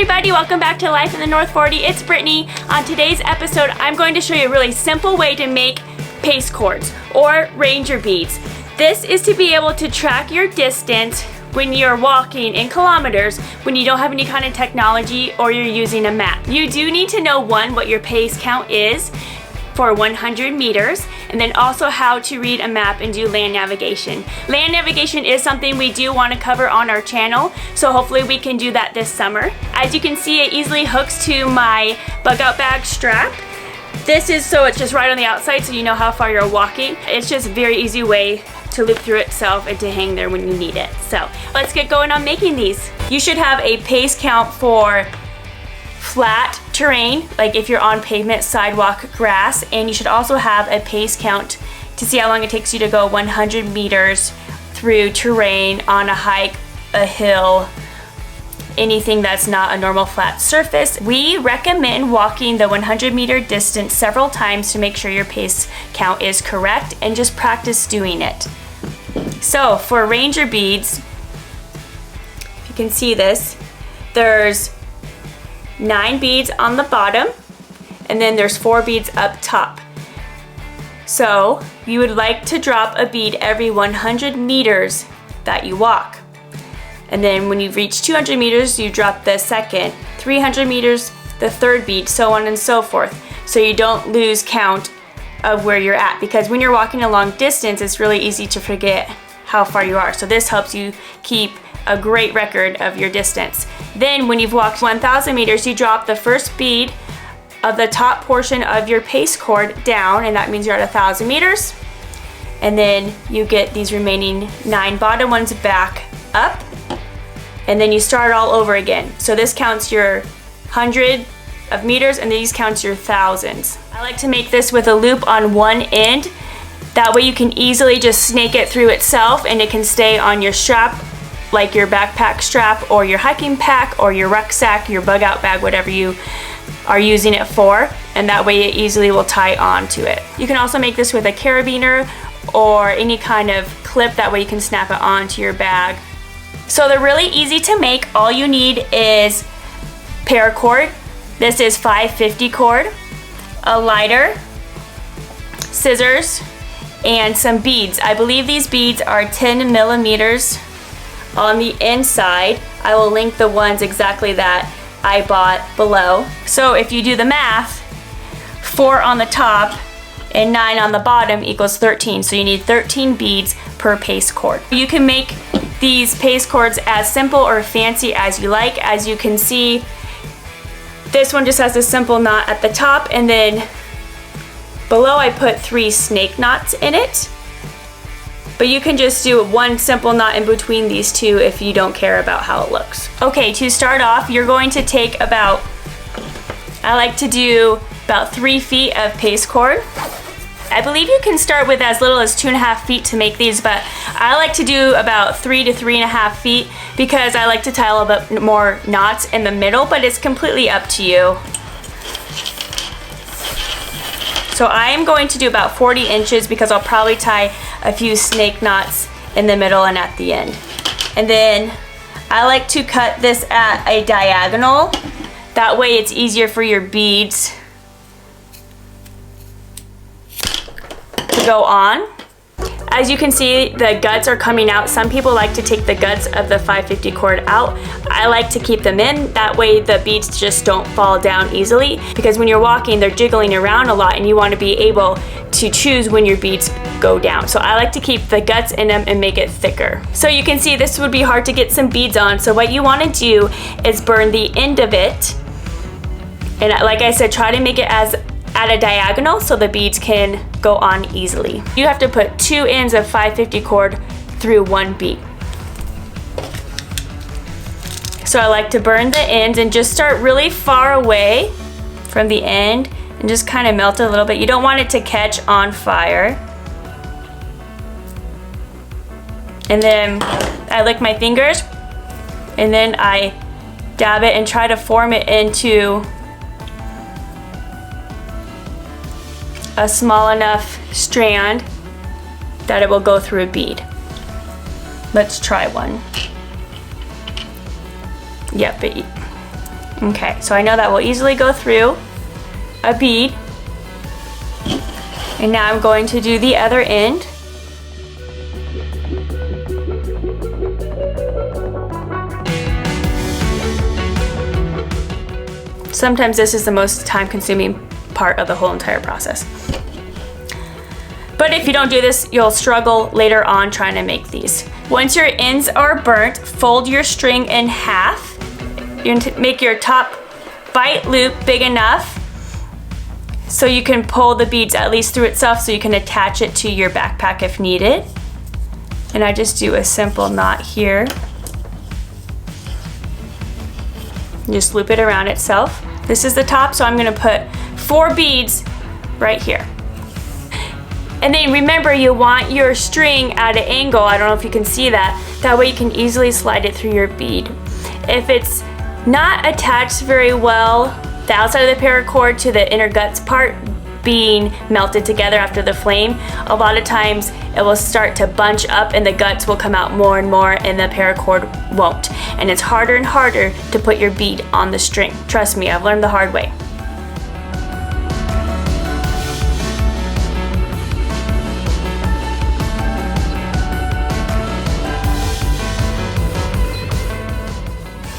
everybody, welcome back to Life in the North 40. It's Brittany. On today's episode, I'm going to show you a really simple way to make pace cords or ranger beads. This is to be able to track your distance when you're walking in kilometers when you don't have any kind of technology or you're using a map. You do need to know, one, what your pace count is for 100 meters, and then also how to read a map and do land navigation. Land navigation is something we do want to cover on our channel, so hopefully we can do that this summer. As you can see, it easily hooks to my bug out bag strap. This is so it's just right on the outside so you know how far you're walking. It's just a very easy way to loop through itself and to hang there when you need it. So let's get going on making these. You should have a pace count for flat terrain, like if you're on pavement, sidewalk, grass, and you should also have a pace count to see how long it takes you to go 100 meters through terrain on a hike, a hill, anything that's not a normal flat surface. We recommend walking the 100-meter distance several times to make sure your pace count is correct and just practice doing it. So for ranger beads, if you can see this, there's 9 beads on the bottom, and then there's 4 beads up top. So you would like to drop a bead every 100 meters that you walk. And then when you reach 200 meters, you drop the second, 300 meters, the third bead, so on and so forth. So you don't lose count of where you're at, because when you're walking a long distance, it's really easy to forget how far you are. So this helps you keep a great record of your distance. Then when you've walked 1,000 meters, you drop the first bead of the top portion of your pace cord down, and that means you're at 1,000 meters. And then you get these remaining 9 bottom ones back up, and then you start all over again. So this counts your 100 of meters, and these counts your thousands. I like to make this with a loop on one end. That way you can easily just snake it through itself, and it can stay on your strap, like your backpack strap or your hiking pack or your rucksack, your bug out bag, whatever you are using it for, and that way it easily will tie on to it. You can also make this with a carabiner or any kind of clip, that way you can snap it onto your bag. So they're really easy to make. All you need is paracord. This is 550 cord, a lighter, scissors, and some beads. I believe these beads are 10 millimeters on the inside. I will link the ones exactly that I bought below. So if you do the math, 4 on the top and 9 on the bottom equals 13. So you need 13 beads per pace cord. You can make these pace cords as simple or fancy as you like. As you can see, this one just has a simple knot at the top, and then below I put 3 snake knots in it. But you can just do one simple knot in between these two if you don't care about how it looks. Okay, to start off, you're going to take about, I like to do about 3 feet of pace cord. I believe you can start with as little as 2.5 feet to make these, but I like to do about 3 to 3.5 feet because I like to tie a little bit more knots in the middle, but it's completely up to you. So I am going to do about 40 inches because I'll probably tie a few snake knots in the middle and at the end. And then I like to cut this at a diagonal. That way it's easier for your beads to go on. As you can see, the guts are coming out. Some people like to take the guts of the 550 cord out. I like to keep them in. That way the beads just don't fall down easily, because when you're walking, they're jiggling around a lot and you want to be able to choose when your beads go down. So I like to keep the guts in them and make it thicker. So you can see this would be hard to get some beads on. So what you want to do is burn the end of it. And like I said, try to make it as at a diagonal so the beads can go on easily. You have to put 2 ends of 550 cord through 1 bead. So I like to burn the ends and just start really far away from the end and just kind of melt it a little bit. You don't want it to catch on fire. And then I lick my fingers, and then I dab it and try to form it into a small enough strand that it will go through a bead. Let's try one. Yep, Okay, so I know that will easily go through a bead. And now I'm going to do the other end. Sometimes this is the most time-consuming part of the whole entire process. But if you don't do this, you'll struggle later on trying to make these. Once your ends are burnt, fold your string in half. You make your top bite loop big enough so you can pull the beads at least through itself so you can attach it to your backpack if needed. And I just do a simple knot here. Just loop it around itself. This is the top, so I'm gonna put 4 beads right here. And then remember, you want your string at an angle. I don't know if you can see that. That way you can easily slide it through your bead. If it's not attached very well, the outside of the paracord to the inner guts part being melted together after the flame, a lot of times it will start to bunch up and the guts will come out more and more and the paracord won't. And it's harder and harder to put your bead on the string. Trust me, I've learned the hard way.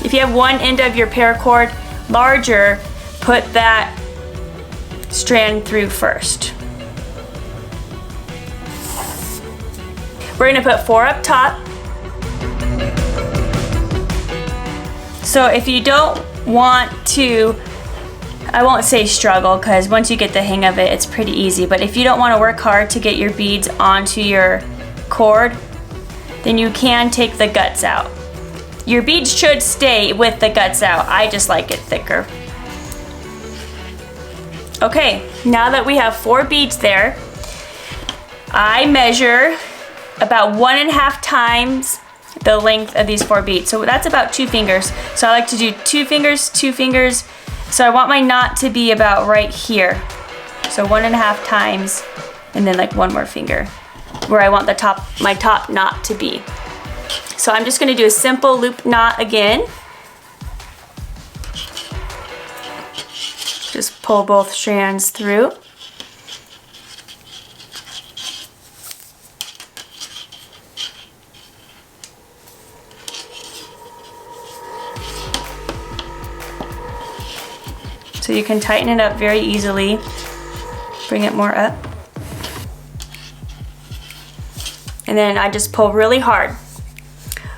If you have one end of your paracord larger, put that strand through first. We're gonna put 4 up top. So if you don't want to, I won't say struggle, because once you get the hang of it, it's pretty easy, but if you don't want to work hard to get your beads onto your cord, then you can take the guts out. Your beads should stay with the guts out. I just like it thicker. Okay, now that we have 4 beads there, I measure about 1.5 times the length of these 4 beads. So that's about 2 fingers. So I like to do 2 fingers, 2 fingers. So I want my knot to be about right here. So 1.5 times, and then like 1 more finger, where I want my top knot to be. So I'm just gonna do a simple loop knot again. Just pull both strands through. So you can tighten it up very easily. Bring it more up. And then I just pull really hard.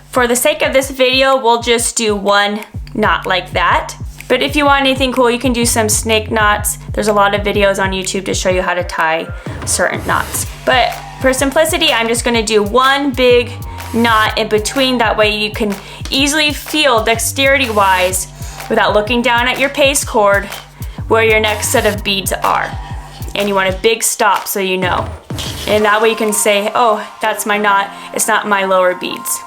For the sake of this video, we'll just do 1 knot like that. But if you want anything cool, you can do some snake knots. There's a lot of videos on YouTube to show you how to tie certain knots. But for simplicity, I'm just gonna do 1 big knot in between. That way you can easily feel dexterity-wise, without looking down at your paste cord, where your next set of beads are. And you want a big stop so you know. And that way you can say, oh, that's my knot, it's not my lower beads.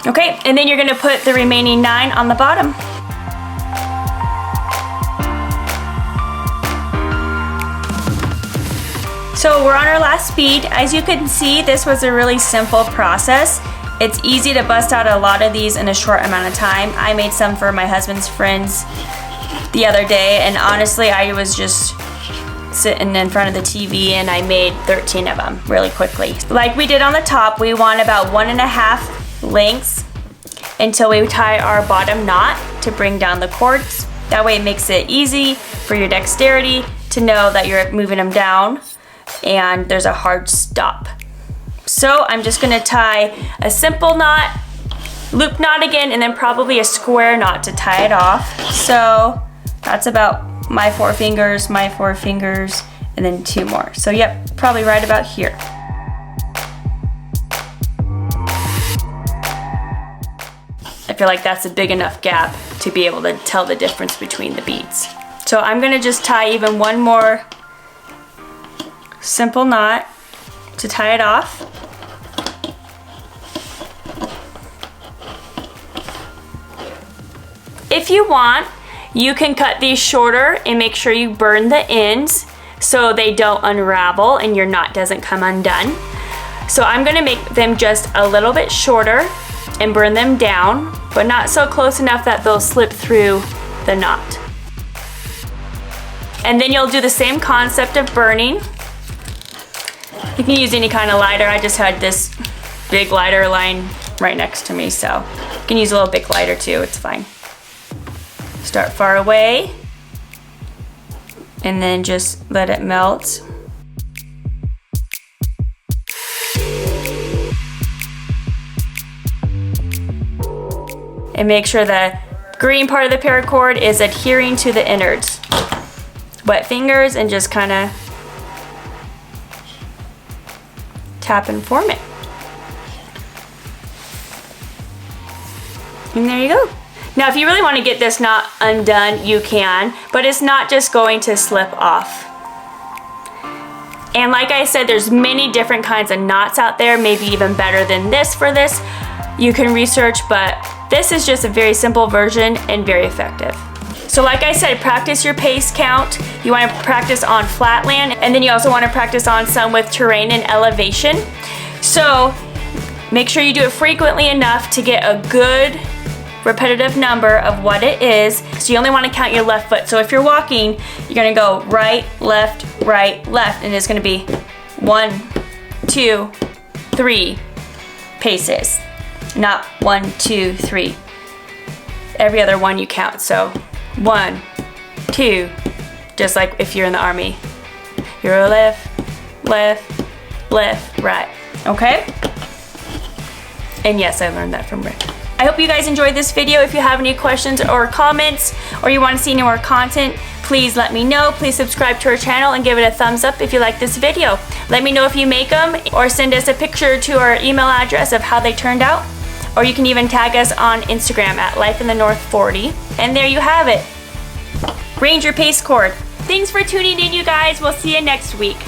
Okay, and then you're gonna put the remaining 9 on the bottom. So we're on our last bead. As you can see, this was a really simple process. It's easy to bust out a lot of these in a short amount of time. I made some for my husband's friends the other day, and honestly, I was just sitting in front of the TV and I made 13 of them really quickly. Like we did on the top, we want about 1.5 lengths until we tie our bottom knot to bring down the cords. That way it makes it easy for your dexterity to know that you're moving them down and there's a hard stop. So I'm just gonna tie a simple knot, loop knot again, and then probably a square knot to tie it off. So that's about my 4 fingers, and then 2 more. So yep, probably right about here. I feel like that's a big enough gap to be able to tell the difference between the beads. So I'm gonna just tie even 1 more simple knot to tie it off. If you want, you can cut these shorter and make sure you burn the ends so they don't unravel and your knot doesn't come undone. So I'm gonna make them just a little bit shorter and burn them down. but not so close enough that they'll slip through the knot. And then you'll do the same concept of burning. You can use any kind of lighter. I just had this big lighter lying right next to me, so you can use a little big lighter too, it's fine. Start far away and then just let it melt. And make sure the green part of the paracord is adhering to the innards. Wet fingers and just kind of tap and form it. And there you go. Now if you really want to get this knot undone, you can, but it's not just going to slip off. And like I said, there's many different kinds of knots out there, maybe even better than this for this. You can research, but this is just a very simple version and very effective. So like I said, practice your pace count. You want to practice on flat land, and then you also want to practice on some with terrain and elevation. So make sure you do it frequently enough to get a good repetitive number of what it is. So you only want to count your left foot. So if you're walking, you're going to go right, left, and it's going to be 1, 2, 3 paces. Not 1, 2, 3. Every other one you count. So 1, 2, just like if you're in the army. You're left, right. Okay? And yes, I learned that from Rick. I hope you guys enjoyed this video. If you have any questions or comments, or you want to see any more content, please let me know. Please subscribe to our channel and give it a thumbs up if you like this video. Let me know if you make them, or send us a picture to our email address of how they turned out. Or you can even tag us on Instagram at lifeinthenorth40. And there you have it. Range your pace cord. Thanks for tuning in, you guys. We'll see you next week.